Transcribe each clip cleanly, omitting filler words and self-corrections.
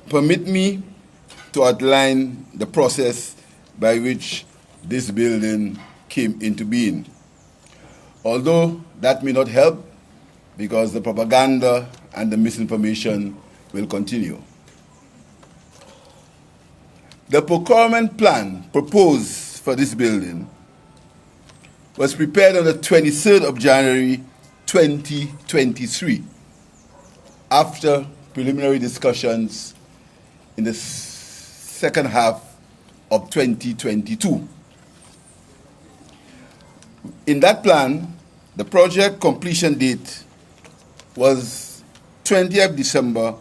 Permit me to outline the process by which this building came into being. Although that may not help, because the propaganda and the misinformation will continue. The procurement plan proposed for this building was prepared on the 23rd of January 2023 after preliminary discussions in the second half of 2022. In that plan, the project completion date was 20th December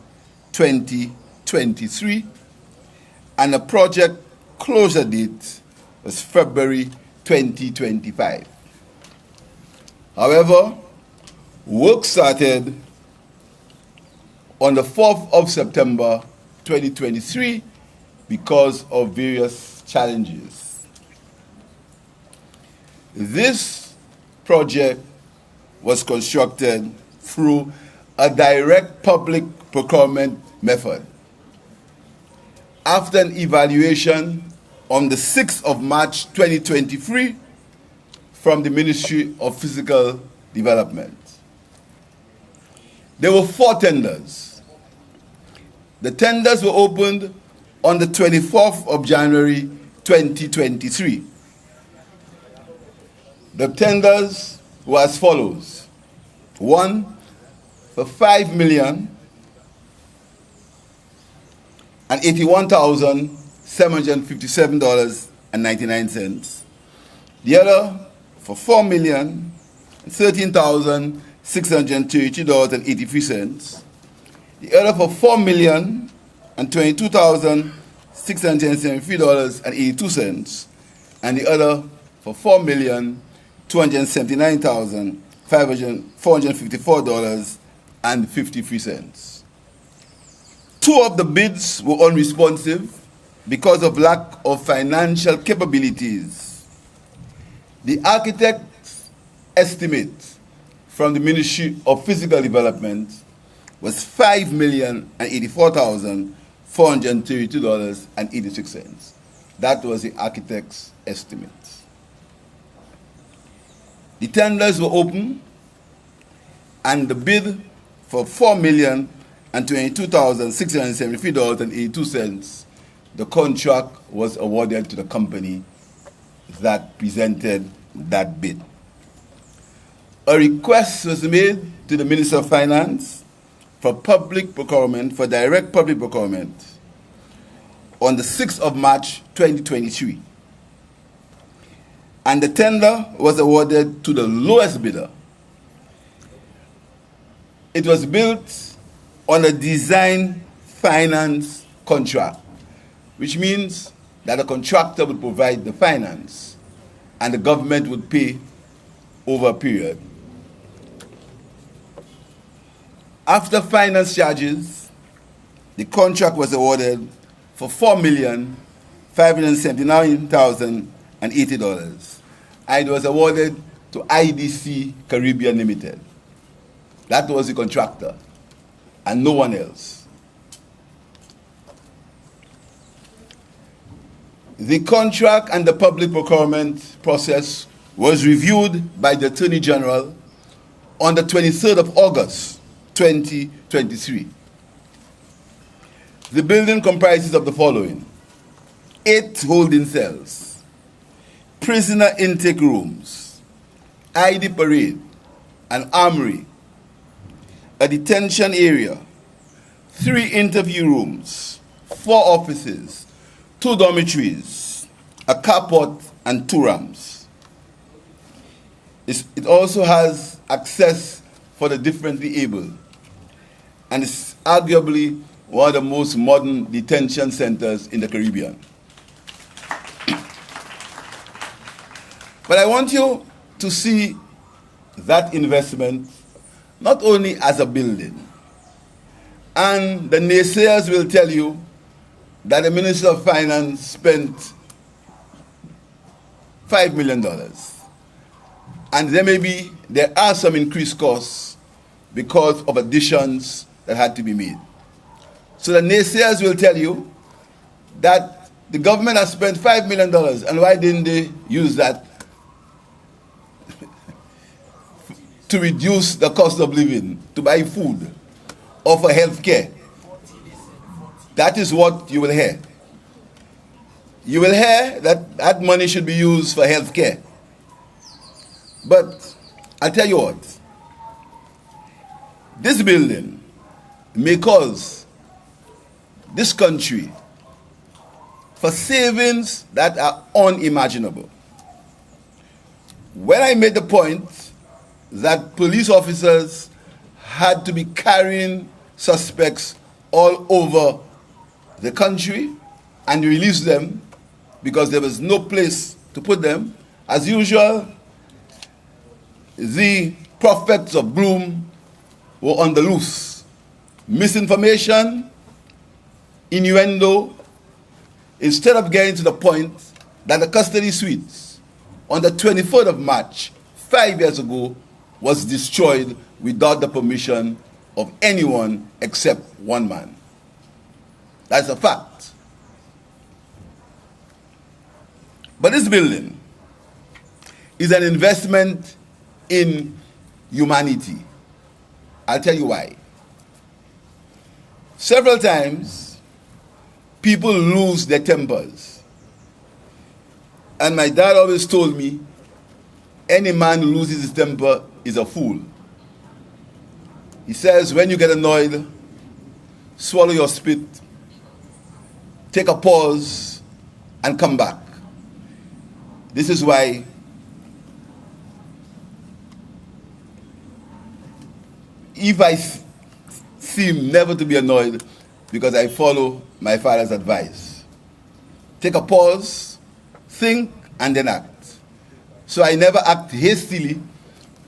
2023, and the project closure date was February 2025. However, work started on the 4th of September 2023 because of various challenges. This project was constructed through a direct public procurement method. After an evaluation on the 6th of March 2023 from the Ministry of Physical Development. There were 4 tenders. The tenders were opened on the 24th of January 2023. The tenders were as follows. 1 for $5,081,757.99. The other for $4,013,632.83. The other for $4,022,673.82, and the other for $4,279,454.53. 2 of the bids were unresponsive because of lack of financial capabilities. The architect's estimate from the Ministry of Physical Development was $5,084,432.86. That was the architect's estimate. The tenders were open, and the bid for $4,022,673.82, the contract was awarded to the company that presented that bid. A request was made to the Minister of Finance for public procurement, for direct public procurement, on the 6th of March 2023. And the tender was awarded to the lowest bidder. It was built on a design finance contract, which means that the contractor would provide the finance and the government would pay over a period. After finance charges, the contract was awarded for $4,579,080, and it was awarded to IDC Caribbean Limited. That was the contractor, and no one else. The contract and the public procurement process was reviewed by the Attorney General on the 23rd of August 2023. The building comprises of the following: 8 holding cells, prisoner intake rooms, ID parade, an armory, a detention area, 3 interview rooms, 4 offices, 2 dormitories, a carport, and 2 ramps. It also has access for the differently able, and it's arguably one of the most modern detention centers in the Caribbean. But I want you to see that investment not only as a building, and the naysayers will tell you that the Minister of Finance spent $5 million. And there are some increased costs because of additions that had to be made. So the naysayers will tell you that the government has spent $5 million, and why didn't they use that to reduce the cost of living, to buy food, or for health care? That is what you will hear. You will hear that that money should be used for health care. But I'll tell you what, this building may cause this country for savings that are unimaginable. When I made the point that police officers had to be carrying suspects all over the country and release them because there was no place to put them, as usual, the prophets of gloom were on the loose. Misinformation, innuendo, instead of getting to the point that the custody suites on the 24th of March, 5 years ago, was destroyed without the permission of anyone except one man. That's a fact. But this building is an investment in humanity. I'll tell you why. Several times, people lose their tempers. And my dad always told me, any man who loses his temper is a fool. He says, when you get annoyed, swallow your spit, take a pause, and come back. This is why if I seem never to be annoyed, because I follow my father's advice. Take a pause, think, and then act. So I never act hastily,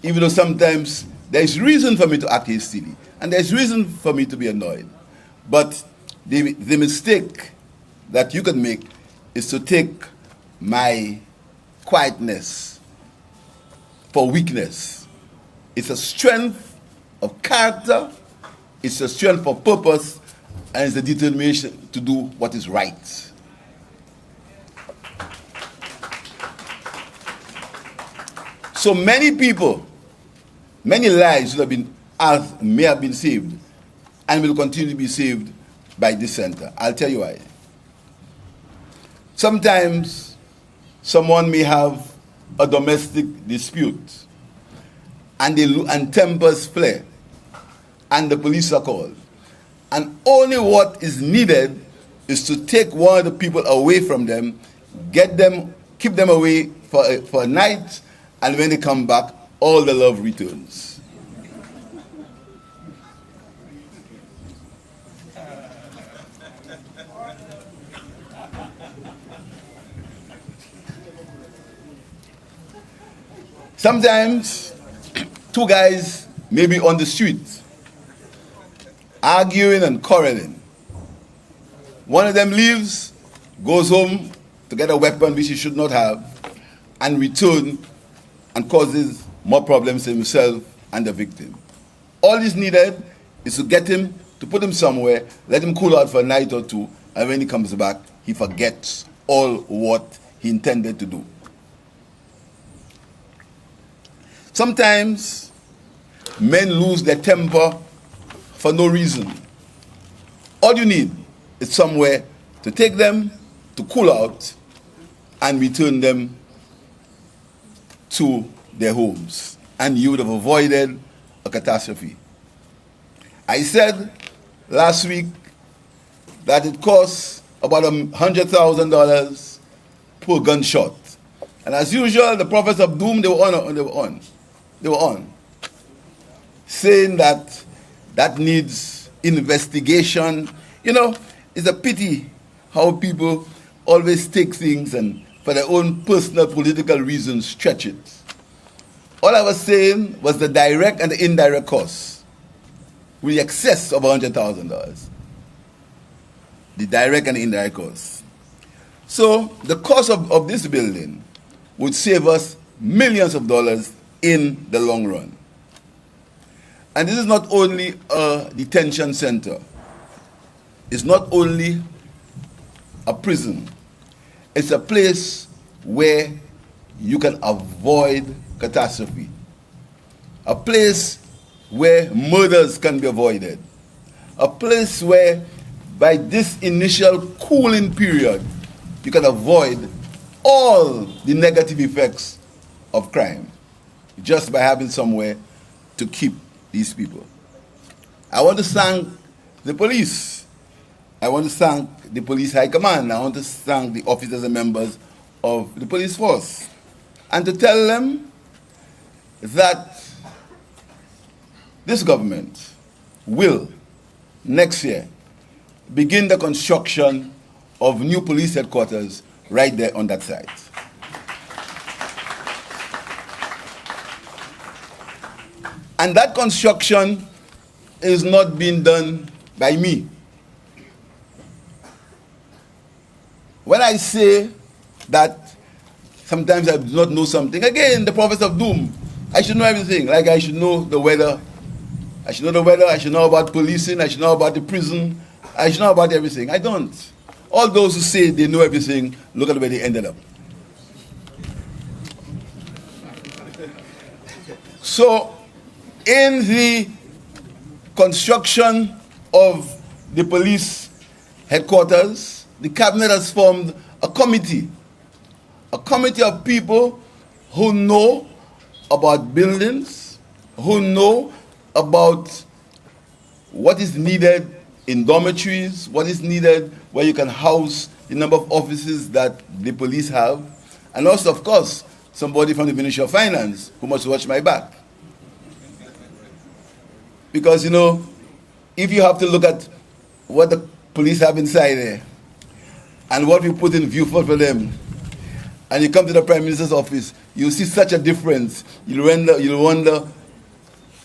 even though sometimes there's reason for me to act hastily, and there's reason for me to be annoyed. But the mistake that you can make is to take my quietness for weakness. It's a strength of character, it's a strength of purpose, and it's a determination to do what is right. So many people, many lives may have been saved and will continue to be saved by this center. I'll tell you why. Sometimes someone may have a domestic dispute and tempers flare and the police are called. And only what is needed is to take one of the people away from them, keep them away for a night, and when they come back, all the love returns. Sometimes, two guys may be on the street, arguing and quarreling. One of them leaves, goes home to get a weapon which he should not have, and return and causes more problems to himself and the victim. All is needed is to get him, to put him somewhere, let him cool out for a night or two, and when he comes back, he forgets all what he intended to do. Sometimes men lose their temper for no reason. All you need is somewhere to take them, to cool out, and return them to their homes. And you would have avoided a catastrophe. I said last week that it costs about $100,000 per gunshot. And as usual, the prophets of doom, they were on, saying that that needs investigation. You know, it's a pity how people always take things and for their own personal political reasons stretch it. All I was saying was the direct and the indirect costs with the excess of $100,000. The direct and the indirect costs. So the cost of this building would save us millions of dollars in the long run. And this is not only a detention center. is not only a prison, it's a place where you can avoid catastrophe, a place where murders can be avoided, a place where by this initial cooling period you can avoid all the negative effects of crime just by having somewhere to keep these people. I want to thank the police. I want to thank the police high command. I want to thank the officers and members of the police force, and to tell them that this government will, next year, begin the construction of new police headquarters right there on that site. And that construction is not being done by me. When I say that sometimes I do not know something, again, the prophets of doom, I should know everything. Like I should know the weather. I should know the weather. I should know about policing. I should know about the prison. I should know about everything. I don't. All those who say they know everything, look at where they ended up. So, in the construction of the police headquarters, the cabinet has formed a committee of people who know about buildings, who know about what is needed in dormitories, what is needed where you can house the number of offices that the police have, and also, of course, somebody from the Ministry of Finance who must watch my back. Because, you know, if you have to look at what the police have inside there and what we put in view for them, and you come to the Prime Minister's office, you see such a difference. You'll wonder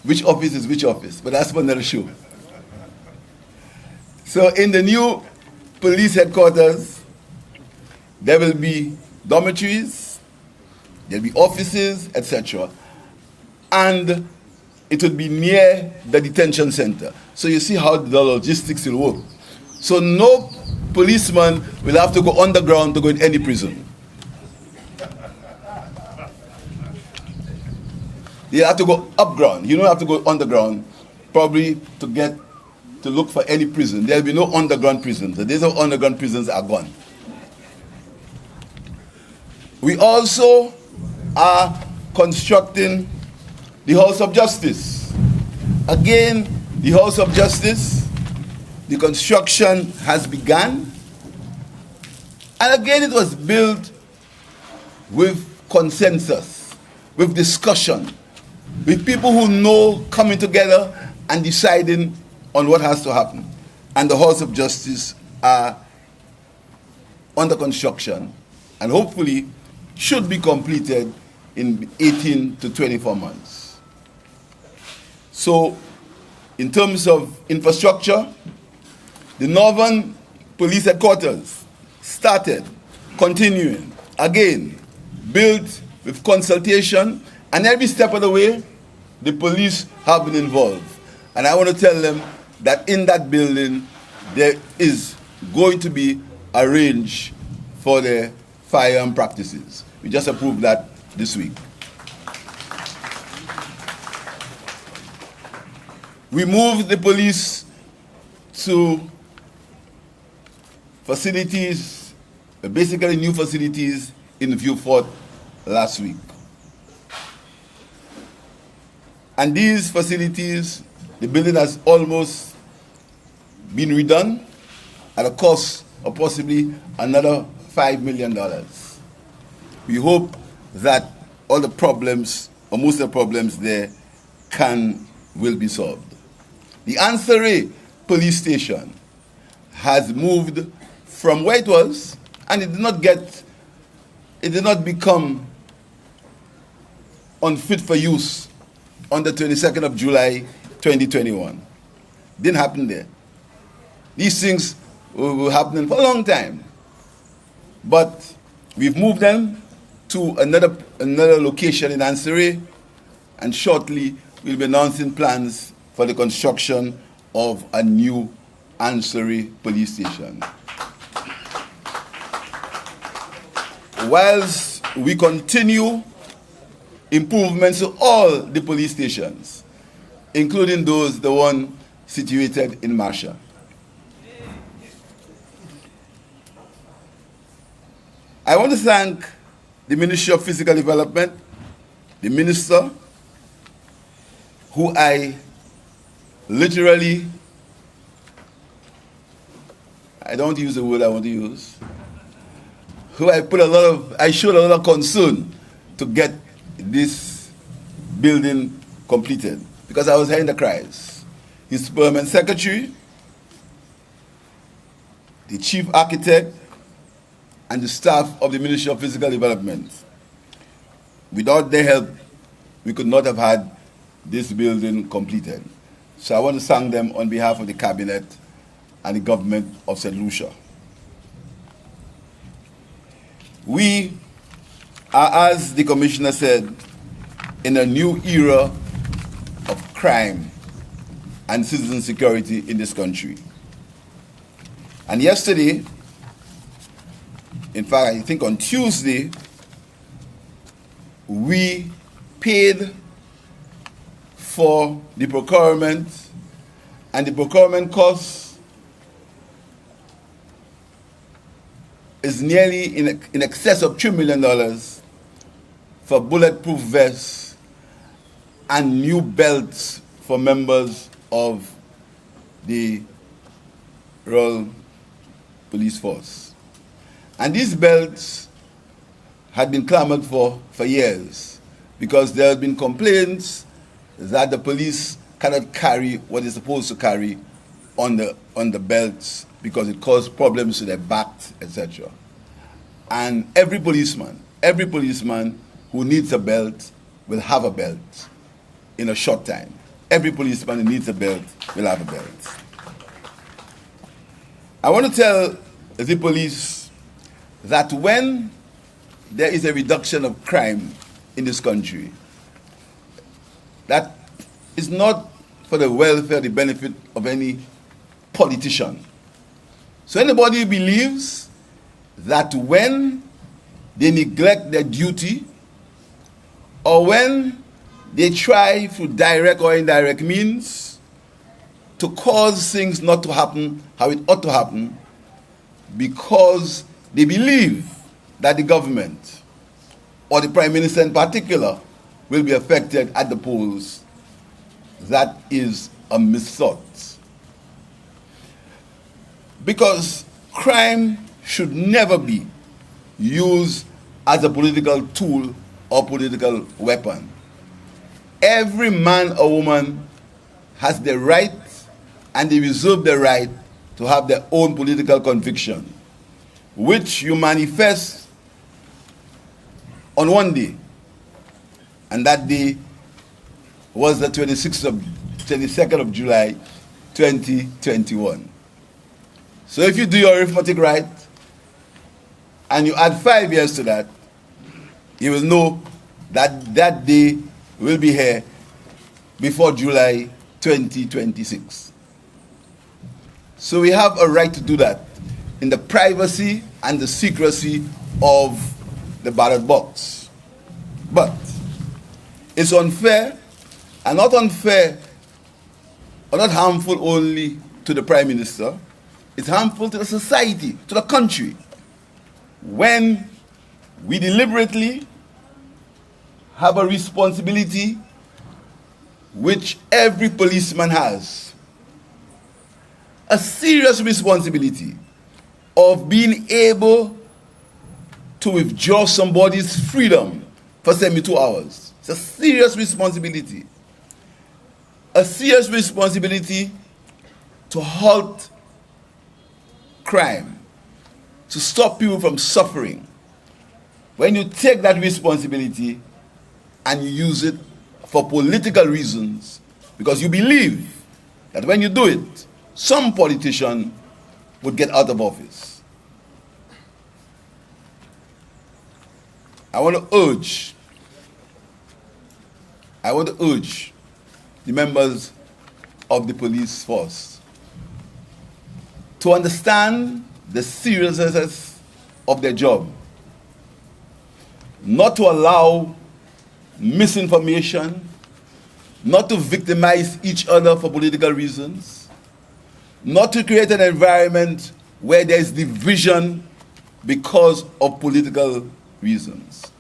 which office is which office, but that's for another show. So in the new police headquarters, there will be dormitories, there'll be offices, etc. And it will be near the detention center. So you see how the logistics will work. So no policeman will have to go underground to go in any prison. You have to go upground. You don't have to go underground, probably to look for any prison. There will be no underground prisons. The days of underground prisons are gone. We also are constructing the House of Justice. Again, the House of Justice, the construction has begun. And again, it was built with consensus, with discussion, with people who know coming together and deciding on what has to happen. And the House of Justice are under construction and hopefully should be completed in 18 to 24 months. So, in terms of infrastructure, the Northern Police Headquarters started, continuing, again, built with consultation, and every step of the way, the police have been involved. And I want to tell them that in that building, there is going to be a range for the firearm practices. We just approved that this week. We moved the police to facilities, basically new facilities in Vieux Fort last week. And these facilities, the building has almost been redone at a cost of possibly another $5 million. We hope that all the problems, or most of the problems there, will be solved. The Ansari police station has moved from where it was, and it did not become unfit for use on the 22nd of July, 2021. Didn't happen there. These things were happening for a long time. But we've moved them to another location in Ansari, and shortly we'll be announcing plans for the construction of a new ancillary police stations. Whilst we continue improvements to all the police stations, including the one situated in Marshall. I want to thank the Ministry of Physical Development, the Minister, who I literally, I don't use the word I want to use, who I showed a lot of concern to get this building completed, because I was hearing the cries. His permanent secretary, the chief architect, and the staff of the Ministry of Physical Development. Without their help, we could not have had this building completed. So I want to thank them on behalf of the Cabinet and the government of St. Lucia. We are, as the Commissioner said, in a new era of crime and citizen security in this country. And yesterday, in fact, I think on Tuesday, we paid for the procurement, and the procurement cost is nearly in excess of $3 million for bulletproof vests and new belts for members of the Royal Police Force. And these belts had been clamored for years, because there have been complaints that the police cannot carry what they're supposed to carry on the belts because it caused problems to their backs, etc. And every policeman who needs a belt will have a belt in a short time. Every policeman who needs a belt will have a belt. I want to tell the police that when there is a reduction of crime in this country, that is not for the welfare, the benefit of any politician. So anybody who believes that when they neglect their duty, or when they try through direct or indirect means to cause things not to happen how it ought to happen, because they believe that the government, or the Prime Minister in particular, will be affected at the polls, that is a misthought. Because crime should never be used as a political tool or political weapon. Every man or woman has the right, and they reserve the right, to have their own political conviction, which you manifest on one day, and that day was the 22nd of July, 2021. So if you do your arithmetic right, and you add 5 years to that, you will know that that day will be here before July 2026. So we have a right to do that in the privacy and the secrecy of the ballot box. But it's unfair, and not unfair, or not harmful only to the Prime Minister, it's harmful to the society, to the country, when we deliberately have a responsibility which every policeman has, a serious responsibility of being able to withdraw somebody's freedom for 72 hours. It's a serious responsibility. A serious responsibility to halt crime, to stop people from suffering. When you take that responsibility and you use it for political reasons, because you believe that when you do it, some politician would get out of office. I want to urge the members of the police force to understand the seriousness of their job, not to allow misinformation, not to victimize each other for political reasons, not to create an environment where there is division because of political reasons.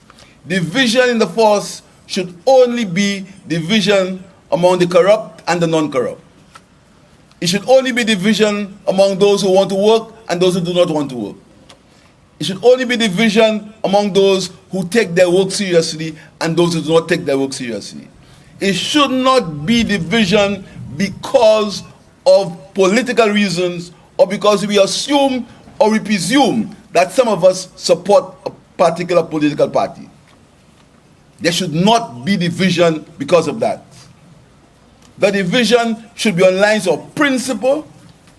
Division in the force should only be division among the corrupt and the non-corrupt. It should only be division among those who want to work and those who do not want to work. It should only be division among those who take their work seriously and those who do not take their work seriously. It should not be division because of political reasons or because we assume or we presume that some of us support a particular political party. There should not be division because of that. The division should be on lines of principle,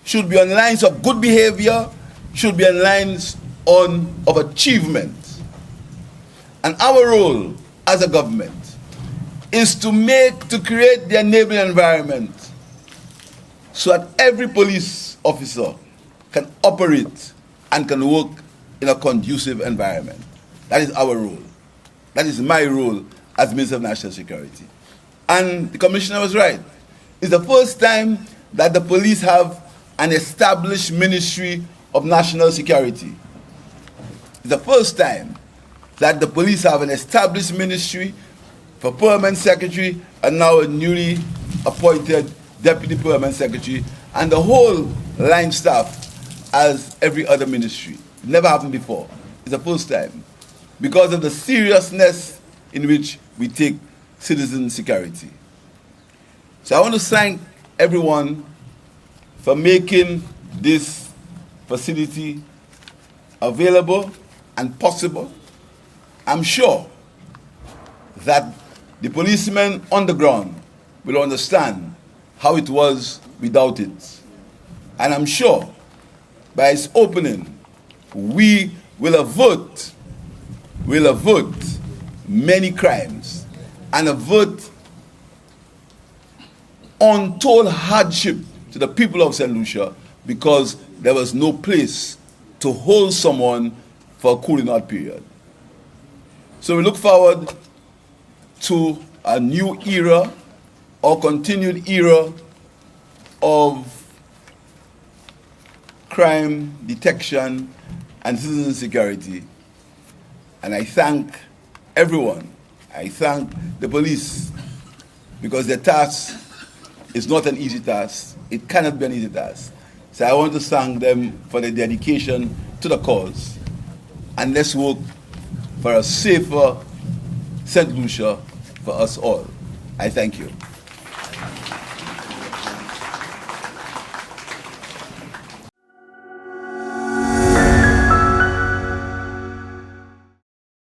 should be on lines of good behavior, should be on lines of achievement. And our role as a government is to create the enabling environment so that every police officer can operate and can work in a conducive environment. That is our role. That is my role as Minister of National Security. And the Commissioner was right. It's the first time that the police have an established Ministry of National Security. It's the first time that the police have an established ministry for Permanent Secretary and now a newly appointed Deputy Permanent Secretary, and the whole line staff as every other ministry. It never happened before. It's the first time because of the seriousness in which we take citizen security. So I want to thank everyone for making this facility available and possible. I'm sure that the policemen on the ground will understand how it was without it. And I'm sure by its opening, we will avert many crimes and avert untold hardship to the people of St. Lucia because there was no place to hold someone for a cooling out period. So we look forward to a new era or continued era of crime detection and citizen security. And I thank everyone. I thank the police because their task is not an easy task. It cannot be an easy task. So I want to thank them for their dedication to the cause. And let's work for a safer St. Lucia for us all. I thank you.